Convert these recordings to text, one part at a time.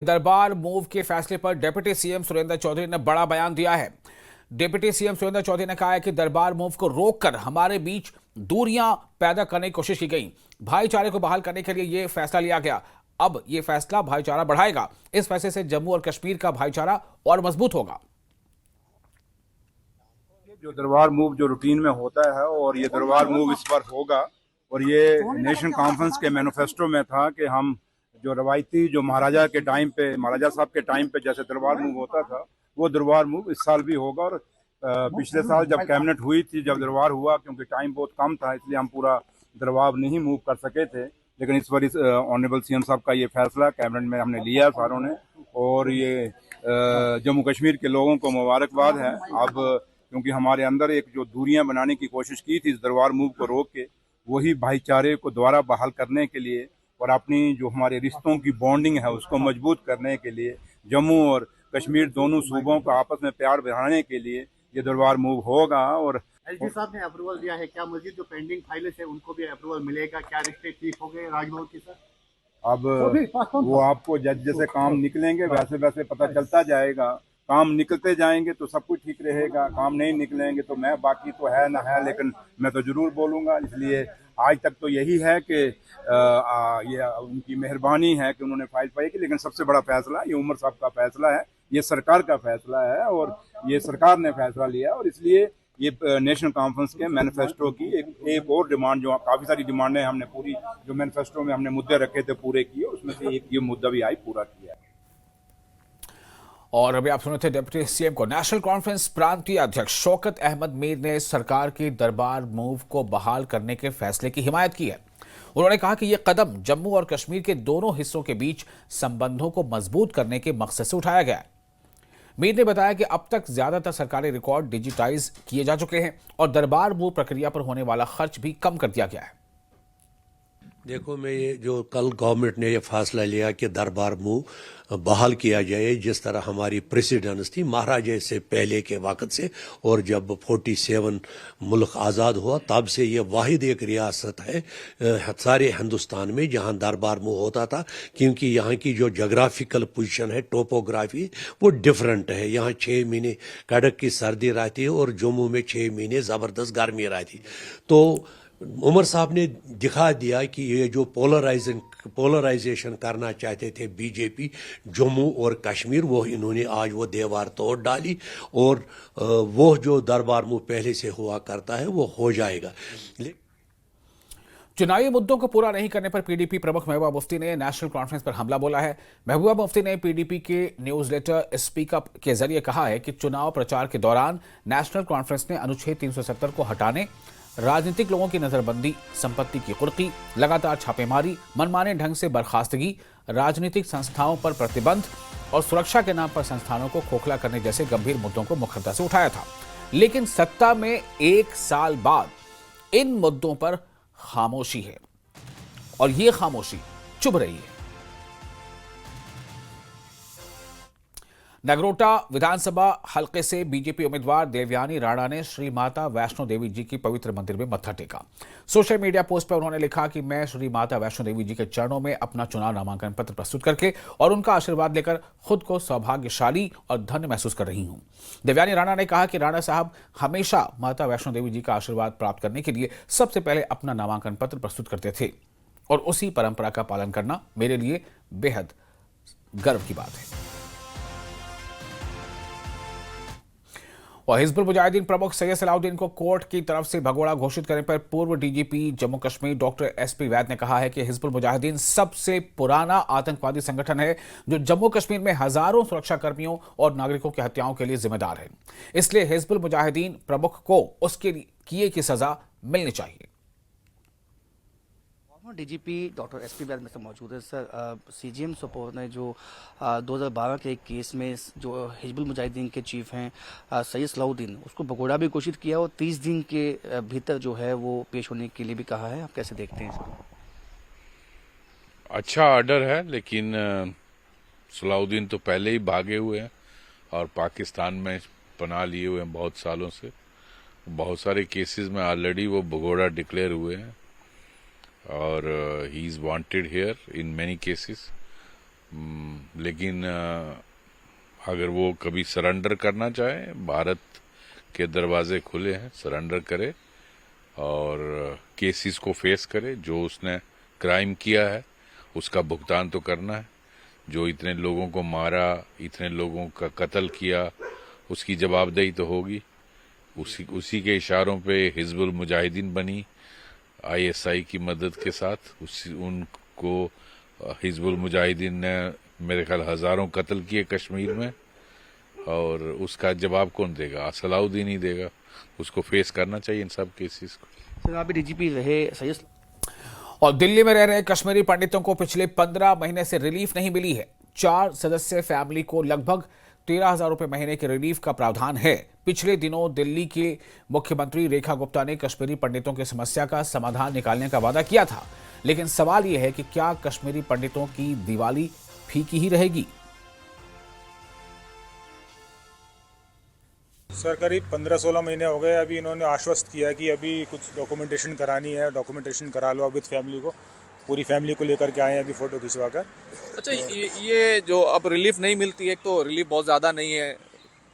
दरबार मूव के फैसले पर डिप्टी सीएम सुरेंद्र चौधरी ने बड़ा बयान दिया है। डिप्टी सीएम सुरेंद्र चौधरी ने कहा है कि दरबार मूव को रोककर हमारे बीच दूरियां पैदा करने की कोशिश की गई। भाईचारे को बहाल करने के लिए यह फैसला लिया गया। अब यह फैसला भाईचारा बढ़ाएगा। इस फैसले से जम्मू और कश्मीर का भाईचारा और मजबूत होगा। जो दरबार मूव जो रूटीन में होता है और ये दरबार मूव इस बार होगा और ये नेशनल कॉन्फ्रेंस के मैनिफेस्टो में था कि हम जो रवायती जो महाराजा के टाइम पे महाराजा साहब के टाइम पे जैसे दरबार मूव होता था वो दरबार मूव इस साल भी होगा। और पिछले साल जब कैबिनेट हुई थी, जब दरबार हुआ, क्योंकि टाइम बहुत कम था इसलिए हम पूरा दरबार नहीं मूव कर सके थे, लेकिन इस बार ऑनरेबल सीएम साहब का ये फैसला कैबिनेट में हमने लिया सारों ने और ये जम्मू कश्मीर के लोगों को मुबारकबाद है। अब क्योंकि हमारे अंदर एक जो दूरियां बनाने की कोशिश की थी इस दरबार मूव को रोक के, वही भाईचारे को दोबारा बहाल करने के लिए और अपनी जो हमारे रिश्तों की बॉन्डिंग है उसको मजबूत करने के लिए, जम्मू और कश्मीर दोनों सूबों का आपस में प्यार बढ़ाने के लिए ये दरबार मूव होगा। और एसडी साहब ने अप्रूवल दिया है, क्या मजीद जो पेंडिंग फाइलें है उनको भी अप्रूवल मिलेगा? क्या रिश्ते ठीक हो गए राजभवन के साथ? अब वो आपको जैसे जैसे काम निकलेंगे वैसे वैसे पता चलता जाएगा। काम निकलते जाएंगे तो सब कुछ ठीक रहेगा, काम नहीं निकलेंगे तो मैं बाकी तो है ना है, लेकिन मैं तो जरूर बोलूंगा। इसलिए आज तक तो यही है कि ये उनकी मेहरबानी है कि उन्होंने फाइल पाई की, लेकिन सबसे बड़ा फैसला ये उमर साहब का फैसला है, ये सरकार का फैसला है और ये सरकार ने फैसला लिया। और इसलिए ये नेशनल कॉन्फ्रेंस के मैनिफेस्टो की एक और डिमांड, जो काफी सारी डिमांडें हमने पूरी जो मैनिफेस्टो में हमने मुद्दे रखे थे पूरे किए, उसमें से एक ये मुद्दा भी आई पूरा किया। और अभी आप सुन रहे थे डिप्टी सीएम को। नेशनल कॉन्फ्रेंस प्रांतीय अध्यक्ष शौकत अहमद मीर ने सरकार की दरबार मूव को बहाल करने के फैसले की हिमायत की है। उन्होंने कहा कि यह कदम जम्मू और कश्मीर के दोनों हिस्सों के बीच संबंधों को मजबूत करने के मकसद से उठाया गया है। मीर ने बताया कि अब तक ज्यादातर सरकारी रिकॉर्ड डिजिटाइज किए जा चुके हैं और दरबार मूव प्रक्रिया पर होने वाला खर्च भी कम कर दिया गया है। देखो, मैं ये जो कल गवर्नमेंट ने ये फैसला लिया कि दरबार मूव बहाल किया जाए, जिस तरह हमारी प्रेसिडेंस थी महाराजा से पहले के वक्त से, और जब 47 मुल्क आज़ाद हुआ तब से ये वाहिद एक रियासत है सारे हिंदुस्तान में जहां दरबार मूव होता था, क्योंकि यहाँ की जो जोग्राफिकल पोजीशन है, टोपोग्राफी, वो डिफरेंट है। यहाँ 6 महीने कड़क की सर्दी रहती है और जम्मू में 6 महीने ज़बरदस्त गर्मी रहती। तो उमर साहब ने दिखा दिया कि ये जो पोलराइजेशन करना चाहते थे बीजेपी जम्मू और कश्मीर, वो इन्होंने आज वो दीवार तोड़ डाली और वो जो दरबार मूव पहले से हुआ करता है वो हो जाएगा। चुनावी मुद्दों को पूरा नहीं करने पर पीडीपी प्रमुख महबूबा मुफ्ती ने नेशनल कॉन्फ्रेंस पर हमला बोला है। महबूबा मुफ्ती ने पीडीपी के न्यूज़लेटर स्पीक अप के जरिए कहा है कि चुनाव प्रचार के दौरान नेशनल कॉन्फ्रेंस ने अनुच्छेद 370 को हटाने, राजनीतिक लोगों की नजरबंदी, संपत्ति की कुर्की, लगातार छापेमारी, मनमाने ढंग से बर्खास्तगी, राजनीतिक संस्थाओं पर प्रतिबंध और सुरक्षा के नाम पर संस्थानों को खोखला करने जैसे गंभीर मुद्दों को मुखरता से उठाया था। लेकिन सत्ता में 1 साल बाद इन मुद्दों पर खामोशी है और ये खामोशी चुभ रही है। नगरोटा विधानसभा हलके से बीजेपी उम्मीदवार देवयानी राणा ने श्री माता वैष्णो देवी जी की पवित्र मंदिर में मत्था टेका। सोशल मीडिया पोस्ट पर उन्होंने लिखा कि मैं श्री माता वैष्णो देवी जी के चरणों में अपना चुनाव नामांकन पत्र प्रस्तुत करके और उनका आशीर्वाद लेकर खुद को सौभाग्यशाली और धन्य महसूस कर रही हूं। देवयानी राणा ने कहा कि राणा साहब हमेशा माता वैष्णो देवी जी का आशीर्वाद प्राप्त करने के लिए सबसे पहले अपना नामांकन पत्र प्रस्तुत करते थे और उसी परंपरा का पालन करना मेरे लिए बेहद गर्व की बात है। और हिजबुल मुजाहिदीन प्रमुख सैयद सलाउद्दीन को कोर्ट की तरफ से भगोड़ा घोषित करने पर पूर्व DGP Jammu Kashmir doctor SP Vaid ने कहा है कि हिजबुल मुजाहिदीन सबसे पुराना आतंकवादी संगठन है जो जम्मू कश्मीर में हजारों सुरक्षाकर्मियों और नागरिकों की हत्याओं के लिए जिम्मेदार है। इसलिए हिजबुल मुजाहिदीन प्रमुख को उसके किए की सजा मिलनी चाहिए। डीजीपी डॉक्टर एसपी वैद में से मौजूद है। सर, सीजीएम सोपोर ने जो 2012 के एक केस में जो हिजबुल मुजाहिदीन के चीफ हैं सैयद सलाउद्दीन, उसको भगोड़ा भी घोषित किया और 30 दिन के भीतर जो है वो पेश होने के लिए भी कहा है। आप कैसे देखते हैं इसको? अच्छा ऑर्डर है, लेकिन सलाउद्दीन तो पहले ही भागे हुए हैं और पाकिस्तान में पनाह लिए हुए हैं बहुत सालों से। बहुत सारे केसेस में ऑलरेडी वो भगोड़ा डिक्लेयर हुए हैं और he is wanted here in many cases. लेकिन अगर वो कभी सरेंडर करना चाहे, भारत के दरवाजे खुले हैं, सरेंडर करे और केसेस को फेस करे। जो उसने क्राइम किया है उसका भुगतान तो करना है। जो इतने लोगों को मारा, इतने लोगों का कत्ल किया, उसकी जवाबदेही तो होगी। उसी के इशारों पे हिजबुल मुजाहिदीन बनी ISI की मदद के साथ। उनको हिजबुल मुजाहिदीन ने मेरे ख्याल हजारों कत्ल किए कश्मीर में, और उसका जवाब कौन देगा? सलाउद्दीन ही देगा। उसको फेस करना चाहिए इन सब केसेस को। सर, आप भी DGP रहे, सैयद। और दिल्ली में रह रहे कश्मीरी पंडितों को पिछले 15 महीने से रिलीफ नहीं मिली है। 4 सदस्य फैमिली को लगभग 13,000 रुपए महीने के रिलीफ का प्रावधान है। पिछले दिनों दिल्ली के मुख्यमंत्री रेखा गुप्ता ने कश्मीरी पंडितों की समस्या का समाधान निकालने का वादा किया था, लेकिन सवाल यह है कि क्या कश्मीरी पंडितों की दिवाली फीकी ही रहेगी? सर, करीब 15-16 महीने हो गए। अभी इन्होंने आश्वस्त किया कि अभी कुछ डॉक्यूमेंटेशन करानी है, डॉक्यूमेंटेशन करा लो विद फैमिली को। पूरी फैमिली को लेकर के आए हैं अभी फोटो खिंचवा कर। अच्छा, ये जो अब रिलीफ नहीं मिलती है, तो रिलीफ बहुत ज़्यादा नहीं है,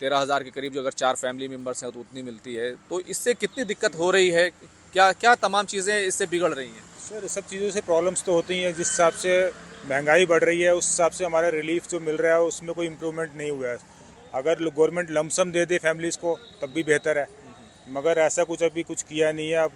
13,000 के करीब, जो अगर 4 फैमिली मेम्बर्स हैं तो उतनी मिलती है, तो इससे कितनी दिक्कत हो रही है? क्या क्या तमाम चीज़ें इससे बिगड़ रही हैं? सर, सब चीज़ों से प्रॉब्लम्स तो होती हैं। जिस हिसाब से महंगाई बढ़ रही है उस हिसाब से हमारा रिलीफ जो मिल रहा है उसमें कोई इम्प्रूवमेंट नहीं हुआ है। अगर गवर्नमेंट लमसम दे दे फैमिलीज़ को तब भी बेहतर है, मगर ऐसा कुछ अभी कुछ किया नहीं है। अब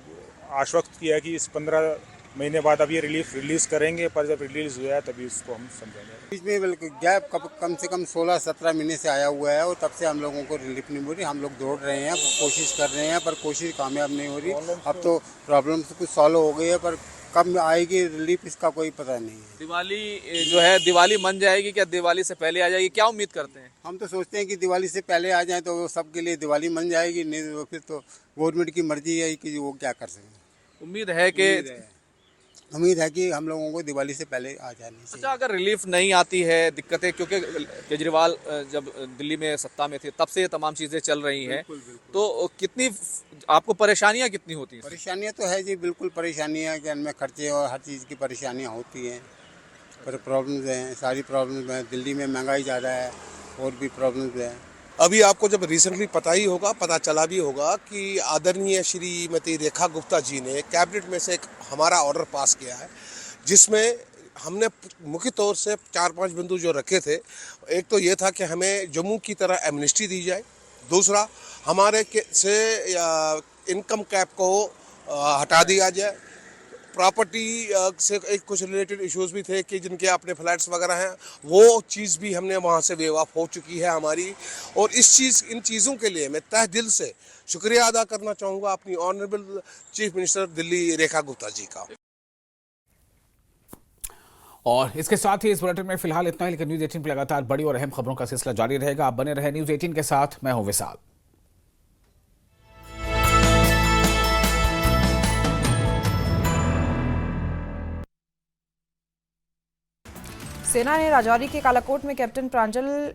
आश्वस्त किया कि इस 15 महीने बाद अब ये रिलीफ रिलीज़ करेंगे, पर जब रिलीज़ हुआ है तभी उसको हम समझेंगे। बीच में बिल्कुल गैप कम से कम 16-17 महीने से आया हुआ है और तब से हम लोगों को रिलीफ नहीं मिल रही। हम लोग दौड़ रहे हैं, कोशिश कर रहे हैं, पर कोशिश कामयाब नहीं हो रही। अब तो प्रॉब्लम कुछ सॉल्व हो गई है, पर कब आएगी रिलीफ इसका कोई पता नहीं है। दिवाली जो है, दिवाली मन जाएगी क्या? दिवाली से पहले आ जाएगी? क्या उम्मीद करते हैं? हम तो सोचते हैं कि दिवाली से पहले आ जाए तो वो सबके लिए दिवाली मन जाएगी, नहीं तो फिर तो गवर्नमेंट की मर्जी है कि वो क्या कर सकें। उम्मीद है कि हम लोगों को दिवाली से पहले आ जानी चाहिए। अच्छा, अगर रिलीफ नहीं आती है, दिक्कतें, क्योंकि केजरीवाल जब दिल्ली में सत्ता में थे तब से ये तमाम चीज़ें चल रही हैं, तो कितनी आपको परेशानियां कितनी होती हैं? परेशानियाँ तो है जी, बिल्कुल परेशानियाँ कि इनमें खर्चे और हर चीज़ की परेशानियाँ होती हैं, पर प्रॉब्लम्स हैं, सारी प्रॉब्लम्स हैं। दिल्ली में महंगाई ज़्यादा है और भी प्रॉब्लम्स हैं। अभी आपको जब रिसेंटली पता चला भी होगा कि आदरणीय श्रीमती रेखा गुप्ता जी ने कैबिनेट में से एक हमारा ऑर्डर पास किया है, जिसमें हमने मुख्य तौर से 4-5 बिंदु जो रखे थे। एक तो ये था कि हमें जम्मू की तरह एमनेस्टी दी जाए। दूसरा, हमारे से इनकम कैप को हटा दिया जाए। प्रॉपर्टी से एक कुछ रिलेटेड इश्यूज भी थे कि जिनके अपने फ्लैट्स वगैरह हैं, वो चीज़ भी हमने वहाँ से वेव ऑफ हो चुकी है हमारी। और इन चीज़ों के लिए मैं तहे दिल से शुक्रिया अदा करना चाहूँगा अपनी honourable chief minister Delhi Rekha Gupta ji का। और इसके साथ ही इस बुलेटिन में फिलहाल इतना ही, लेकिन न्यूज़ 18 पर लगातार बड़ी और अहम खबरों का सिलसिला जारी रहेगा। आप बने रहे न्यूज़ 18 के साथ। मैं हूं विशाल। सेना ने राजौरी के कालाकोट में कैप्टन प्रांजल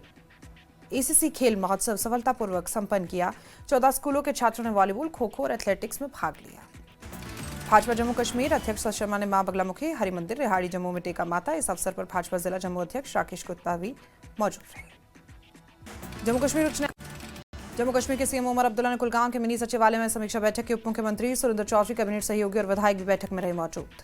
ACC खेल महोत्सव सफलतापूर्वक संपन्न किया। 14 स्कूलों के छात्रों ने वॉलीबॉल, खो-खो और एथलेटिक्स में भाग लिया। भाजपा जम्मू कश्मीर अध्यक्ष सत शर्मा ने मां बगलामुखी हरि मंदिर रिहाड़ी जम्मू में टेका माथा। इस अवसर पर भाजपा जिला जम्मू अध्यक्ष राकेश गुप्ता भी मौजूद रहे। जम्मू कश्मीर के CM उमर अब्दुल्ला ने कुलगांव के मिनी सचिवालय में समीक्षा बैठक की। उप मुख्यमंत्री सुरेंद्र चौधरी, कैबिनेट सहयोगी और विधायक भी बैठक में रहे मौजूद।